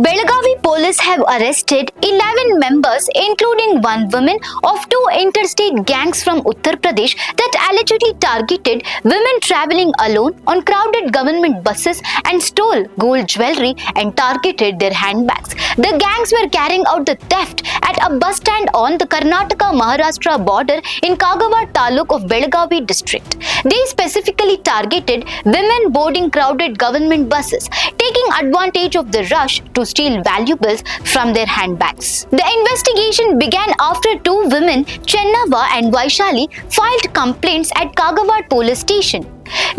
Belagavi police have arrested 11 members, including one woman, of two interstate gangs from Uttar Pradesh that allegedly targeted women traveling alone on crowded government buses and stole gold jewelry and targeted their handbags. The gangs were carrying out the theft at a bus stand on the Karnataka-Maharashtra border in Kagawad Taluk of Belagavi district. They specifically targeted women boarding crowded government buses, taking advantage of the rush to steal valuables from their handbags. The investigation began after two women, Chennava and Vaishali, filed complaints at Kagawad police station.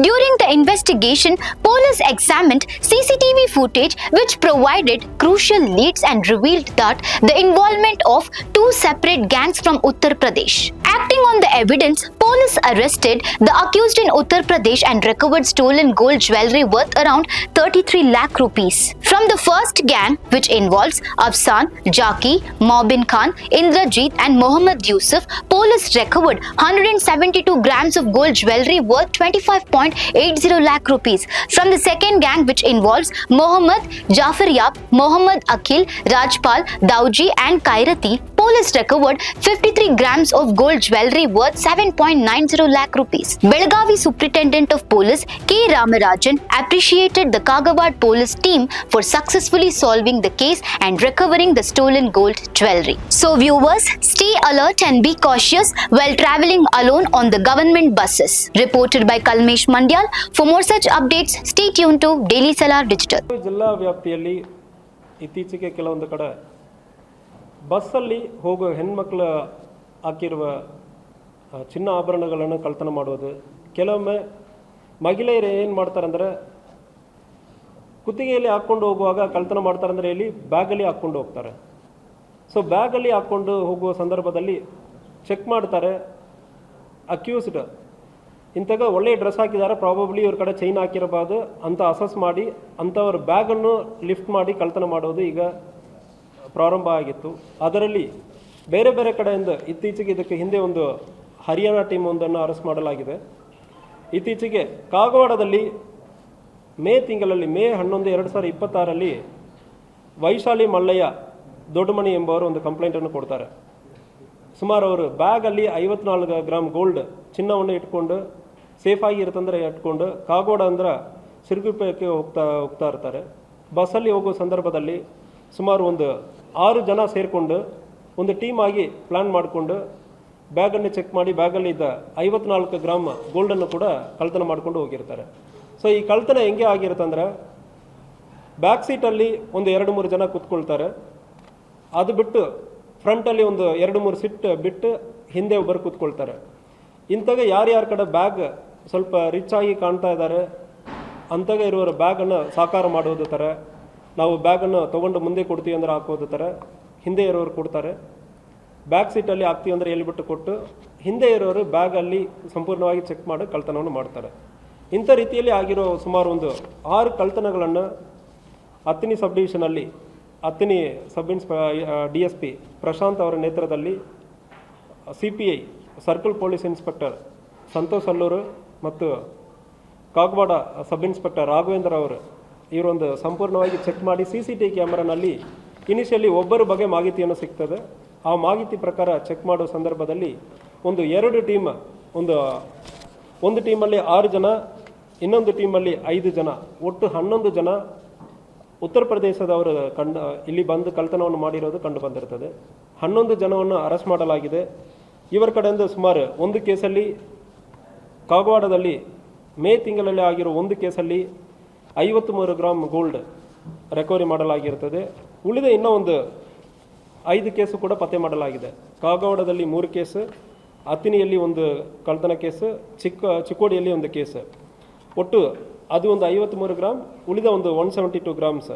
During the investigation, police examined CCTV footage which provided crucial leads and revealed that the involvement of two separate gangs from Uttar Pradesh. Acting on the evidence, police arrested the accused in Uttar Pradesh and recovered stolen gold jewelry worth around 33 lakh rupees. From the first gang, which involves Afsan, Jaki, Mobin Khan, Indrajit and Mohammad Yusuf, police recovered 172 grams of gold jewelry worth 25.80 lakh rupees. From the second gang, which involves Mohammad Jafaryab, Mohammad Akhil, Rajpal, Dauji and Kairati, police recovered 53 grams of gold jewelry worth 7.90 lakh rupees. Belagavi Superintendent of Police K. Ramarajan appreciated the Kagawad police team for successfully solving the case and recovering the stolen gold jewelry. So viewers, stay alert and be cautious while traveling alone on the government buses. Reported by Kalmesh Mandyal. For more such updates, stay tuned to Daily Salar Digital. ಜಿಲ್ಲಾ ವ್ಯಾಪ್ತಿಯಲ್ಲಿ ಇತ್ತೀಚೆಗೆ ಕೆಲವೊಂದು ಕಡೆ ಬಸ್ಸಲ್ಲಿ ಹೋಗೋ ಹೆಣ್ಮಕ್ಳು ಹಾಕಿರುವ ಚಿನ್ನ ಆಭರಣಗಳನ್ನು ಕಳ್ತನ ಮಾಡೋದು. ಕೆಲವೊಮ್ಮೆ ಮಹಿಳೆಯರು ಏನು ಮಾಡ್ತಾರೆ ಅಂದರೆ ಕುತ್ತಿಗೆಯಲ್ಲಿ ಹಾಕ್ಕೊಂಡು ಹೋಗುವಾಗ ಕಳ್ತನ ಮಾಡ್ತಾರೆ ಅಂದರೆ ಇಲ್ಲಿ ಬ್ಯಾಗಲ್ಲಿ ಹಾಕ್ಕೊಂಡು ಹೋಗ್ತಾರೆ. ಸೊ ಬ್ಯಾಗಲ್ಲಿ ಹಾಕ್ಕೊಂಡು ಹೋಗುವ ಸಂದರ್ಭದಲ್ಲಿ ಚೆಕ್ ಮಾಡ್ತಾರೆ. ಅಕ್ಯೂಸ್ಡ್ ಇಂತಾಗ ಒಳ್ಳೆಯ ಡ್ರೆಸ್ ಹಾಕಿದ್ದಾರೆ, ಪ್ರಾಬಬ್ಲಿ ಇವ್ರ ಕಡೆ ಚೈನ್ ಹಾಕಿರಬಾರ್ದು ಅಂತ ಅಸಸ್ ಮಾಡಿ ಅಂಥವ್ರ ಬ್ಯಾಗನ್ನು ಲಿಫ್ಟ್ ಮಾಡಿ ಕಳ್ತನ ಮಾಡೋದು ಈಗ ಪ್ರಾರಂಭ ಆಗಿತ್ತು. ಅದರಲ್ಲಿ ಬೇರೆ ಬೇರೆ ಕಡೆಯಿಂದ ಇತ್ತೀಚೆಗೆ ಇದಕ್ಕೆ ಹಿಂದೆ ಒಂದು ಹರಿಯಾಣ ಟೀಮ್ ಒಂದನ್ನು ಅರೆಸ್ಟ್ ಮಾಡಲಾಗಿದೆ. ಇತ್ತೀಚೆಗೆ ಕಾಗವಾಡದಲ್ಲಿ ಮೇ 11, 2026 ವೈಶಾಲಿ ಮಲ್ಲಯ್ಯ ದೊಡ್ಡಮಣಿ ಎಂಬವರು ಒಂದು ಕಂಪ್ಲೇಂಟನ್ನು ಕೊಡ್ತಾರೆ. ಸುಮಾರು ಅವರು ಬ್ಯಾಗಲ್ಲಿ 54 ಗ್ರಾಮ್ ಗೋಲ್ಡ್ ಚಿನ್ನವನ್ನು ಇಟ್ಕೊಂಡು ಸೇಫಾಗಿ ಇರುತ್ತಂದರೆ ಇಟ್ಕೊಂಡು ಕಾಗೋಡ ಅಂದ್ರೆ ಸಿರುಗುಪ್ಪಕ್ಕೆ ಹೋಗ್ತಾ ಇರ್ತಾರೆ. ಬಸ್ಸಲ್ಲಿ ಹೋಗೋ ಸಂದರ್ಭದಲ್ಲಿ ಸುಮಾರು ಒಂದು 6 ಜನ ಸೇರಿಕೊಂಡು ಒಂದು ಟೀಮ್ ಆಗಿ ಪ್ಲ್ಯಾನ್ ಮಾಡಿಕೊಂಡು ಬ್ಯಾಗನ್ನು ಚೆಕ್ ಮಾಡಿ ಬ್ಯಾಗಲ್ಲಿ ಇದ್ದ 54 ಗ್ರಾಮ್ ಗೋಲ್ಡನ್ನು ಕೂಡ ಕಳ್ತನ ಮಾಡ್ಕೊಂಡು ಹೋಗಿರ್ತಾರೆ. ಸೊ ಈ ಕಳ್ತನ ಹೆಂಗೆ ಆಗಿರುತ್ತಂದ್ರೆ ಬ್ಯಾಕ್ ಸೀಟಲ್ಲಿ ಒಂದು 2-3 ಜನ ಕೂತ್ಕೊಳ್ತಾರೆ. ಅದು ಬಿಟ್ಟು ಫ್ರಂಟಲ್ಲಿ ಒಂದು 2-3 ಸೀಟ್ ಬಿಟ್ಟು ಹಿಂದೆ ಒಬ್ಬರು ಕೂತ್ಕೊಳ್ತಾರೆ. ಇಂತಾಗ ಯಾರ್ಯಾರ ಕಡೆ ಬ್ಯಾಗ್ ಸ್ವಲ್ಪ ರಿಚ್ ಆಗಿ ಕಾಣ್ತಾ ಇದ್ದಾರೆ ಅಂತಾಗ ಇರುವವರ ಬ್ಯಾಗನ್ನು ಸಾಕಾರ ಮಾಡೋದು ಥರ, ನಾವು ಬ್ಯಾಗನ್ನು ತೊಗೊಂಡು ಮುಂದೆ ಕೊಡ್ತೀವಿ ಅಂದರೆ ಹಾಕೋದು ಥರ ಹಿಂದೆ ಇರೋರು ಕೊಡ್ತಾರೆ. ಬ್ಯಾಕ್ ಸೀಟಲ್ಲಿ ಹಾಕ್ತೀವಿ ಅಂದರೆ ಹೇಳ್ಬಿಟ್ಟು ಕೊಟ್ಟು ಹಿಂದೆ ಇರೋರು ಬ್ಯಾಗಲ್ಲಿ ಸಂಪೂರ್ಣವಾಗಿ ಚೆಕ್ ಮಾಡಿ ಕಳ್ತನವನ್ನು ಮಾಡ್ತಾರೆ. ಇಂಥ ರೀತಿಯಲ್ಲಿ ಆಗಿರೋ ಸುಮಾರು ಒಂದು 6 ಕಳ್ತನಗಳನ್ನು ಹತ್ತನಿ ಸಬ್ ಡಿವಿಷನಲ್ಲಿ ಹತ್ತನಿ DSP ಪ್ರಶಾಂತ್ ಅವರ ನೇತೃತ್ವದಲ್ಲಿ CPI circle police inspector Santosh Allur ಮತ್ತು ಕಾಗವಾಡ ಸಬ್ ಇನ್ಸ್ಪೆಕ್ಟರ್ ರಾಘವೇಂದ್ರ ಅವರು ಇವರೊಂದು ಸಂಪೂರ್ಣವಾಗಿ ಚೆಕ್ ಮಾಡಿ CCTV ಕ್ಯಾಮ್ರಾನಲ್ಲಿ ಇನಿಷಿಯಲಿ ಒಬ್ಬರ ಬಗ್ಗೆ ಮಾಹಿತಿಯನ್ನು ಸಿಗ್ತದೆ. ಆ ಮಾಹಿತಿ ಪ್ರಕಾರ ಚೆಕ್ ಮಾಡೋ ಸಂದರ್ಭದಲ್ಲಿ ಒಂದು 2 ಟೀಮ್, ಒಂದು ಟೀಮಲ್ಲಿ 6 ಜನ, ಇನ್ನೊಂದು ಟೀಮಲ್ಲಿ 5 ಜನ, ಒಟ್ಟು 11 ಜನ ಉತ್ತರ ಪ್ರದೇಶದವರು ಇಲ್ಲಿ ಬಂದು ಕಳ್ತನವನ್ನು ಮಾಡಿರೋದು ಕಂಡು ಬಂದಿರ್ತದೆ. 11 ಜನವನ್ನು ಅರೆಸ್ಟ್ ಮಾಡಲಾಗಿದೆ. ಇವರ ಕಡೆಯಿಂದ ಸುಮಾರು ಒಂದು ಕೇಸಲ್ಲಿ ಕಾಗವಾಡದಲ್ಲಿ ಮೇ ತಿಂಗಳಲ್ಲಿ ಆಗಿರೋ ಒಂದು ಕೇಸಲ್ಲಿ 53 ಗ್ರಾಮ್ ಗೋಲ್ಡ್ ರಿಕವರಿ ಮಾಡಲಾಗಿರ್ತದೆ. ಉಳಿದ ಇನ್ನೂ ಒಂದು 5 ಕೇಸು ಕೂಡ ಪತ್ತೆ ಮಾಡಲಾಗಿದೆ. ಕಾಗವಾಡದಲ್ಲಿ 3 ಕೇಸು, ಹತ್ತಿನಿಯಲ್ಲಿ ಒಂದು ಕಳ್ತನ ಕೇಸು, ಚಿಕ್ಕೋಡಿಯಲ್ಲಿ ಒಂದು ಕೇಸು. ಒಟ್ಟು ಅದು ಒಂದು 53 ಗ್ರಾಮ್, ಉಳಿದ ಒಂದು 172 ಗ್ರಾಮ್ಸ್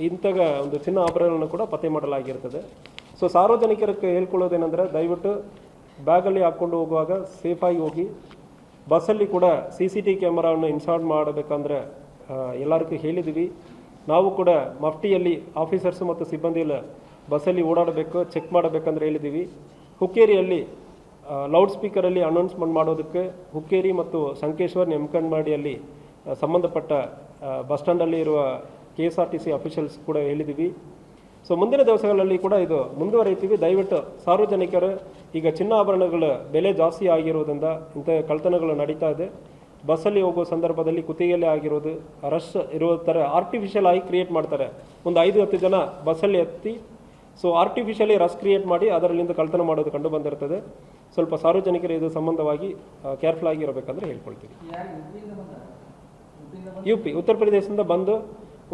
ಇಂತಾಗ ಒಂದು ಚಿನ್ನ ಆಭರಣಗಳನ್ನು ಕೂಡ ಪತ್ತೆ ಮಾಡಲಾಗಿರ್ತದೆ. ಸೊ ಸಾರ್ವಜನಿಕರಿಗೆ ಹೇಳ್ಕೊಳ್ಳೋದೇನೆಂದರೆ ದಯವಿಟ್ಟು ಬ್ಯಾಗಲ್ಲಿ ಹಾಕ್ಕೊಂಡು ಹೋಗುವಾಗ ಸೇಫಾಗಿ ಹೋಗಿ. ಬಸ್ಸಲ್ಲಿ ಕೂಡ CCTV ಕ್ಯಾಮರಾವನ್ನು ಇನ್ಸ್ಟಾಲ್ ಮಾಡಬೇಕಂದ್ರೆ ಎಲ್ಲರಿಗೂ ಹೇಳಿದ್ದೀವಿ. ನಾವು ಕೂಡ ಮಫ್ಟಿಯಲ್ಲಿ ಆಫೀಸರ್ಸು ಮತ್ತು ಸಿಬ್ಬಂದಿಯಲ್ಲಿ ಬಸ್ಸಲ್ಲಿ ಓಡಾಡಬೇಕು, ಚೆಕ್ ಮಾಡಬೇಕಂದ್ರೆ ಹೇಳಿದ್ದೀವಿ. ಹುಕ್ಕೇರಿಯಲ್ಲಿ ಲೌಡ್ ಸ್ಪೀಕರಲ್ಲಿ ಅನೌನ್ಸ್ಮೆಂಟ್ ಮಾಡೋದಕ್ಕೆ ಹುಕ್ಕೇರಿ ಮತ್ತು ಸಂಕೇಶ್ವರ್ ನೆಮ್ಕಂಡ್ಮಾಡಿಯಲ್ಲಿ ಸಂಬಂಧಪಟ್ಟ ಬಸ್ ಸ್ಟ್ಯಾಂಡಲ್ಲಿ ಇರುವ KSRTC ಅಫಿಷಿಯಲ್ಸ್ ಕೂಡ ಹೇಳಿದ್ದೀವಿ. ಸೊ ಮುಂದಿನ ದಿವಸಗಳಲ್ಲಿ ಕೂಡ ಇದು ಮುಂದುವರಿತೀವಿ. ದಯವಿಟ್ಟು ಸಾರ್ವಜನಿಕರು, ಈಗ ಚಿನ್ನಾಭರಣಗಳ ಬೆಲೆ ಜಾಸ್ತಿ ಆಗಿರೋದ್ರಿಂದ ಇಂಥ ಕಳ್ತನಗಳು ನಡೀತಾ ಇದೆ. ಬಸ್ಸಲ್ಲಿ ಹೋಗೋ ಸಂದರ್ಭದಲ್ಲಿ ಕುತ್ತಿಗೆಯಲ್ಲೇ ಆಗಿರೋದು, ರಶ್ ಇರೋ ಥರ ಆರ್ಟಿಫಿಷಿಯಲ್ ಆಗಿ ಕ್ರಿಯೇಟ್ ಮಾಡ್ತಾರೆ. ಒಂದು 5-10 ಜನ ಬಸ್ಸಲ್ಲಿ ಎತ್ತಿ ಸೊ ಆರ್ಟಿಫಿಷಿಯಲಿ ರಶ್ ಕ್ರಿಯೇಟ್ ಮಾಡಿ ಅದರಲ್ಲಿಂದ ಕಳ್ತನ ಮಾಡೋದು ಕಂಡು ಬಂದಿರ್ತದೆ. ಸ್ವಲ್ಪ ಸಾರ್ವಜನಿಕರು ಇದು ಸಂಬಂಧವಾಗಿ ಕೇರ್ಫುಲ್ ಆಗಿರಬೇಕಂದ್ರೆ ಹೇಳ್ಕೊಳ್ತೀವಿ. UP ಉತ್ತರ ಪ್ರದೇಶದಿಂದ ಬಂದು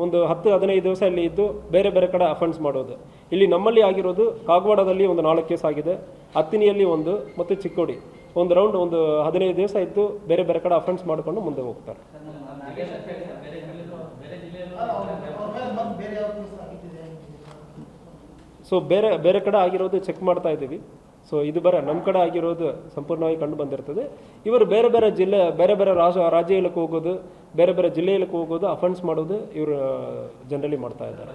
ಒಂದು 10-15 ದಿವಸ ಇಲ್ಲಿ ಇದ್ದು ಬೇರೆ ಬೇರೆ ಕಡೆ ಅಫೆನ್ಸ್ ಮಾಡೋದು. ಇಲ್ಲಿ ನಮ್ಮಲ್ಲಿ ಆಗಿರೋದು ಕಾಗವಾಡದಲ್ಲಿ ಒಂದು 4 ಕೇಸ್ ಆಗಿದೆ, ಹತ್ತಿನಿಯಲ್ಲಿ ಒಂದು, ಮತ್ತು ಚಿಕ್ಕೋಡಿ ಒಂದು ರೌಂಡ್ ಒಂದು 15 ದಿವಸ ಇದ್ದು ಬೇರೆ ಬೇರೆ ಕಡೆ ಅಫೆನ್ಸ್ ಮಾಡಿಕೊಂಡು ಮುಂದೆ ಹೋಗ್ತಾರೆ. ಸೊ ಬೇರೆ ಬೇರೆ ಕಡೆ ಆಗಿರೋದು ಚೆಕ್ ಮಾಡ್ತಾ ಇದ್ದೀವಿ. ಸೊ ಇದು ನಮ್ಮ ಕಡೆ ಆಗಿರೋದು ಸಂಪೂರ್ಣವಾಗಿ ಕಂಡು ಬಂದಿರ್ತದೆ. ಇವರು ಬೇರೆ ಬೇರೆ ಜಿಲ್ಲೆ, ಬೇರೆ ಬೇರೆ ರಾಜ್ಯಗಳಿಗೆ ಹೋಗೋದು, ಬೇರೆ ಬೇರೆ ಜಿಲ್ಲೆಗಳಿಗೆ ಹೋಗೋದು, ಅಫೆನ್ಸ್ ಮಾಡೋದು ಇವರು ಜನರಲಿ ಮಾಡ್ತಾ ಇದ್ದಾರೆ.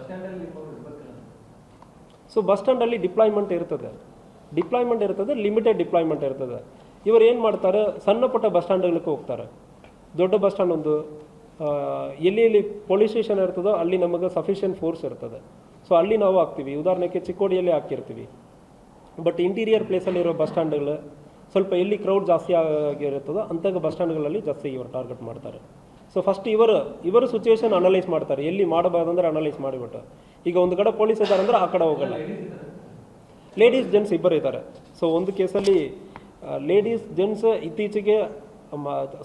ಸೊ ಬಸ್ ಸ್ಟ್ಯಾಂಡಲ್ಲಿ ಡಿಪ್ಲಾಯ್ಮೆಂಟ್ ಇರ್ತದೆ, ಲಿಮಿಟೆಡ್ ಡಿಪ್ಲಾಯ್ಮೆಂಟ್ ಇರ್ತದೆ. ಇವರು ಏನು ಮಾಡ್ತಾರೆ, ಸಣ್ಣ ಪುಟ್ಟ ಬಸ್ ಸ್ಟ್ಯಾಂಡ್ಗಳಿಗೆ ಹೋಗ್ತಾರೆ. ದೊಡ್ಡ ಬಸ್ ಸ್ಟ್ಯಾಂಡ್ ಒಂದು ಎಲ್ಲಿ ಪೊಲೀಸ್ ಸ್ಟೇಷನ್ ಇರ್ತದೋ ಅಲ್ಲಿ ನಮಗೆ ಸಫಿಷಿಯೆಂಟ್ ಫೋರ್ಸ್ ಇರ್ತದೆ. ಸೊ ಅಲ್ಲಿ ನಾವು ಹಾಕ್ತೀವಿ. ಉದಾಹರಣೆಗೆ ಚಿಕ್ಕೋಡಿಯಲ್ಲಿ ಹಾಕಿರ್ತೀವಿ. ಬಟ್ ಇಂಟೀರಿಯರ್ ಪ್ಲೇಸಲ್ಲಿರೋ ಬಸ್ ಸ್ಟ್ಯಾಂಡ್ಗಳು ಸ್ವಲ್ಪ ಎಲ್ಲಿ ಕ್ರೌಡ್ ಜಾಸ್ತಿ ಆಗಿರುತ್ತದೋ ಅಂಥ ಬಸ್ ಸ್ಟ್ಯಾಂಡ್ಗಳಲ್ಲಿ ಜಾಸ್ತಿ ಇವರು ಟಾರ್ಗೆಟ್ ಮಾಡ್ತಾರೆ. ಸೊ ಫಸ್ಟ್ ಇವರು ಸಿಚುವೇಶನ್ ಅನಲೈಸ್ ಮಾಡ್ತಾರೆ, ಎಲ್ಲಿ ಮಾಡಬಾರ್ದಂದ್ರೆ ಅನಲೈಸ್ ಮಾಡಿಬಿಟ್ಟು. ಈಗ ಒಂದು ಕಡೆ ಪೊಲೀಸ್ ಇದ್ದಾರೆ ಅಂದರೆ ಆ ಕಡೆ ಹೋಗಲ್ಲ. ಲೇಡೀಸ್ ಜೆಂಟ್ಸ್ ಇಬ್ಬರು ಇದ್ದಾರೆ. ಸೊ ಒಂದು ಕೇಸಲ್ಲಿ ಲೇಡೀಸ್ ಜೆಂಟ್ಸ್ ಇತ್ತೀಚೆಗೆ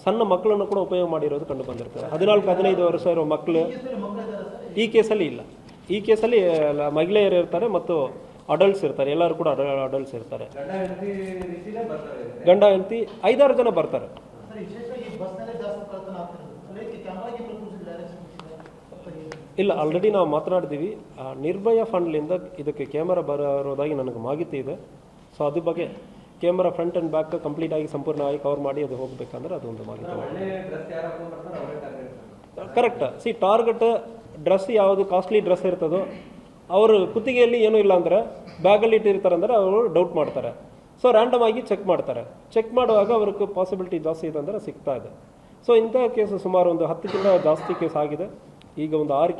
ಸಣ್ಣ ಮಕ್ಕಳನ್ನು ಕೂಡ ಉಪಯೋಗ ಮಾಡಿರೋದು ಕಂಡು ಬಂದಿರ್ತದೆ. 14-15 ವರ್ಷ ಇರೋ ಮಕ್ಕಳು ಈ ಕೇಸಲ್ಲಿ ಇಲ್ಲ. ಈ ಕೇಸಲ್ಲಿ ಮಹಿಳೆಯರು ಇರ್ತಾರೆ ಮತ್ತು ಅಡಲ್ಟ್ಸ್ ಇರ್ತಾರೆ, ಎಲ್ಲರೂ ಕೂಡ ಅಡಲ್ಟ್ಸ್ ಇರ್ತಾರೆ. ಗಂಡ ಹೆಂಡತಿ 5-6 ಜನ ಬರ್ತಾರೆ. ಇಲ್ಲ, ಆಲ್ರೆಡಿ ನಾವು ಮಾತನಾಡಿದ್ದೀವಿ. ನಿರ್ಭಯ ಫಂಡ್ಲಿಂದ ಇದಕ್ಕೆ ಕ್ಯಾಮರಾ ಬರೋದಾಗಿ ನನಗೆ ಮಾಹಿತಿ ಇದೆ. ಸೊ ಅದ್ರ ಬಗ್ಗೆ camera front and back complete ಆಗಿ ಸಂಪೂರ್ಣವಾಗಿ ಕವರ್ ಮಾಡಿ ಅದು ಹೋಗಬೇಕಂದ್ರೆ ಅದೊಂದು ಮಾಹಿತಿ. ಕರೆಕ್ಟ್. ಟಾರ್ಗೆಟ್ ಡ್ರೆಸ್ ಯಾವುದು ಕಾಸ್ಟ್ಲಿ ಡ್ರೆಸ್ ಇರ್ತದೋ ಅವರು ಕುತ್ತಿಗೆಯಲ್ಲಿ ಏನೂ ಇಲ್ಲ ಅಂದರೆ ಬ್ಯಾಗಲ್ಲಿ ಇಟ್ಟಿರ್ತಾರೆ ಅಂದರೆ ಅವರು ಡೌಟ್ ಮಾಡ್ತಾರೆ. ಸೊ ರ್ಯಾಂಡಮ್ ಆಗಿ ಚೆಕ್ ಮಾಡ್ತಾರೆ. ಚೆಕ್ ಮಾಡುವಾಗ ಅವ್ರಿಗೆ ಪಾಸಿಬಿಲಿಟಿ ಜಾಸ್ತಿ ಇದೆ ಅಂದರೆ ಸಿಗ್ತಾ ಇದೆ. ಸೊ ಇಂಥ ಕೇಸು ಸುಮಾರು ಒಂದು 10ಕ್ಕಿಂತ ಜಾಸ್ತಿ ಕೇಸ್ ಆಗಿದೆ. ಈಗ ಒಂದು 6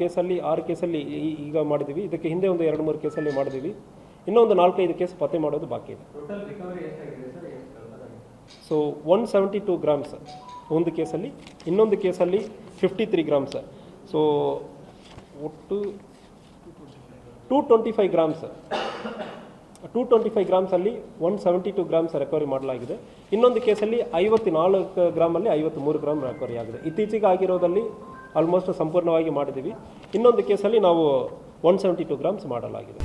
ಕೇಸಲ್ಲಿ ಈಗ ಮಾಡಿದ್ದೀವಿ. ಇದಕ್ಕೆ ಹಿಂದೆ ಒಂದು 2-3 ಕೇಸಲ್ಲಿ ಮಾಡಿದ್ದೀವಿ. ಇನ್ನೂ ಒಂದು 4-5 ಕೇಸ್ ಪತ್ತೆ ಮಾಡೋದು ಬಾಕಿ ಇದೆ. ಸೊ 172 ಗ್ರಾಮ್ಸ್ ಒಂದು ಕೇಸಲ್ಲಿ, ಇನ್ನೊಂದು ಕೇಸಲ್ಲಿ 53 ಗ್ರಾಮ್ಸ್. ಸೊ ಒಟ್ಟು 225 ಗ್ರಾಮ್ಸ್. 225 ಗ್ರಾಮ್ಸಲ್ಲಿ 172 ಗ್ರಾಮ್ಸ್ ರಿಕವರಿ ಮಾಡಲಾಗಿದೆ. ಇನ್ನೊಂದು ಕೇಸಲ್ಲಿ 54 ಗ್ರಾಮಲ್ಲಿ 53 ಗ್ರಾಮ್ ರಿಕವರಿ ಆಗಿದೆ. ಇತ್ತೀಚೆಗೆ ಆಗಿರೋದಲ್ಲಿ ಆಲ್ಮೋಸ್ಟ್ ಸಂಪೂರ್ಣವಾಗಿ ಮಾಡಿದ್ದೀವಿ. ಇನ್ನೊಂದು ಕೇಸಲ್ಲಿ ನಾವು 172 ಗ್ರಾಮ್ಸ್ ಮಾಡಲಾಗಿದೆ.